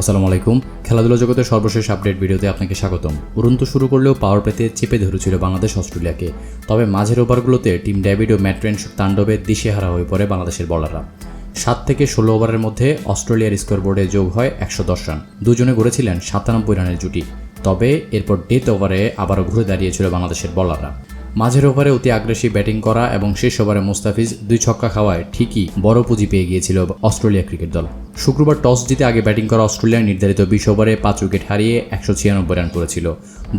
আসসালামু আলাইকুম। খেলাধুলা জগতের সর্বশেষ আপডেট ভিডিওতে আপনাকে স্বাগতম। উড়ন্ত শুরু করলেও পাওয়ার প্লেতে চেপে ধরেছিল বাংলাদেশ অস্ট্রেলিয়াকে। তবে মাঝের ওভারগুলোতে টিম ডেভিড ও ম্যাট্রেন্স তাণ্ডবে দিশেহারা হয়ে পড়ে বাংলাদেশের বোলাররা। 7 থেকে 16 ওভারের মধ্যে অস্ট্রেলিয়ার স্কোরবোর্ডে যোগ হয় 110 রান। দুজনে গড়েছিলেন 97 রানের জুটি। তবে এরপর ডেথ ওভারে আবারও ঘুরে দাঁড়িয়েছিল বাংলাদেশের বোলাররা। মাঝের ওভারে অতি আগ্রাসী ব্যাটিং করা এবং শেষ ওভারে মুস্তাফিজ 2 ছক্কা খাওয়ায় ঠিকই বড় পুঁজি পেয়ে গিয়েছিল অস্ট্রেলিয়া ক্রিকেট দল। শুক্রবার টস জিতে আগে ব্যাটিং করা অস্ট্রেলিয়া নির্ধারিত 20 ওভারে 5 উইকেট হারিয়ে 196 রান করেছিল।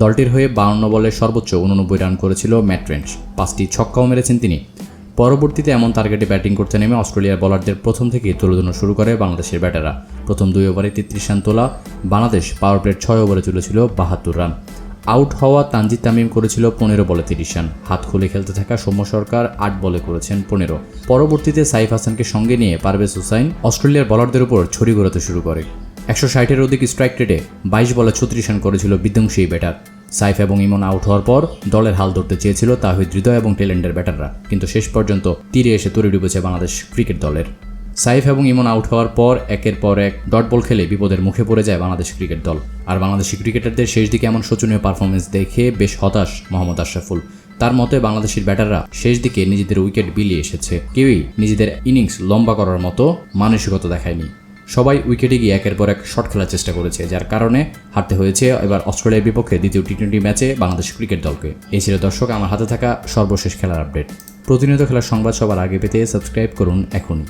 দলটির হয়ে 52 বলে সর্বোচ্চ 89 রান করেছিল ম্যাট্রেন্স। 5টি ছক্কাও মেরেছেন তিনি। পরবর্তীতে এমন টার্গেটে ব্যাটিং করতে নেমে অস্ট্রেলিয়ার বোলারদের প্রথম থেকেই তুলোধুনো শুরু করে বাংলাদেশের ব্যাটাররা। প্রথম 2 ওভারে 33 রান তোলা বাংলাদেশ পাওয়ার প্লের 6 ওভারে তুলেছিল 72 রান। আউট হওয়া তানজিদ তামিম করেছিল 15 বলে 30 রান। হাত খুলে খেলতে থাকা সৌম্য সরকার 8 বলে করেছেন 15। পরবর্তীতে সাইফ হাসানকে সঙ্গে নিয়ে পারভেজ হুসাইন অস্ট্রেলিয়ার বোলারদের উপর ছড়ি ঘোরাতে শুরু করে। 160-এর অধিক স্ট্রাইক রেটে 22 বলে 36 রান করেছিল বিধ্বংসী ব্যাটার। সাইফ এবং ইমন আউট হওয়ার পর দলের হাল ধরতে চেয়েছিল তাহিদ হৃদয় এবং টেলেন্ডের ব্যাটাররা, কিন্তু শেষ পর্যন্ত তীরে এসে তরে ডুবেছে বাংলাদেশ ক্রিকেট দলের। সাইফ এবং ইমন আউট হওয়ার পর একের পর এক ডট বল খেলে বিপদের মুখে পড়ে যায় বাংলাদেশ ক্রিকেট দল। আর বাংলাদেশি ক্রিকেটারদের শেষ দিকে এমন শোচনীয় পারফরমেন্স দেখে বেশ হতাশ মোহাম্মদ আশরাফুল। তার মতে বাংলাদেশের ব্যাটাররা শেষ দিকে নিজেদের উইকেট বিলিয়ে এসেছে, কেউই নিজেদের ইনিংস লম্বা করার মতো মানসিকতা দেখায়নি। সবাই উইকেটে গিয়ে একের পর এক শট খেলার চেষ্টা করেছে, যার কারণে হারতে হয়েছে এবার অস্ট্রেলিয়ার বিপক্ষে দ্বিতীয় টি-20 ম্যাচে বাংলাদেশ ক্রিকেট দলকে। এই ছিল দর্শক আমার হাতে থাকা সর্বশেষ খেলার আপডেট। প্রতিনিয়ত খেলার সংবাদ সবার আগে পেতে সাবস্ক্রাইব করুন এখনই।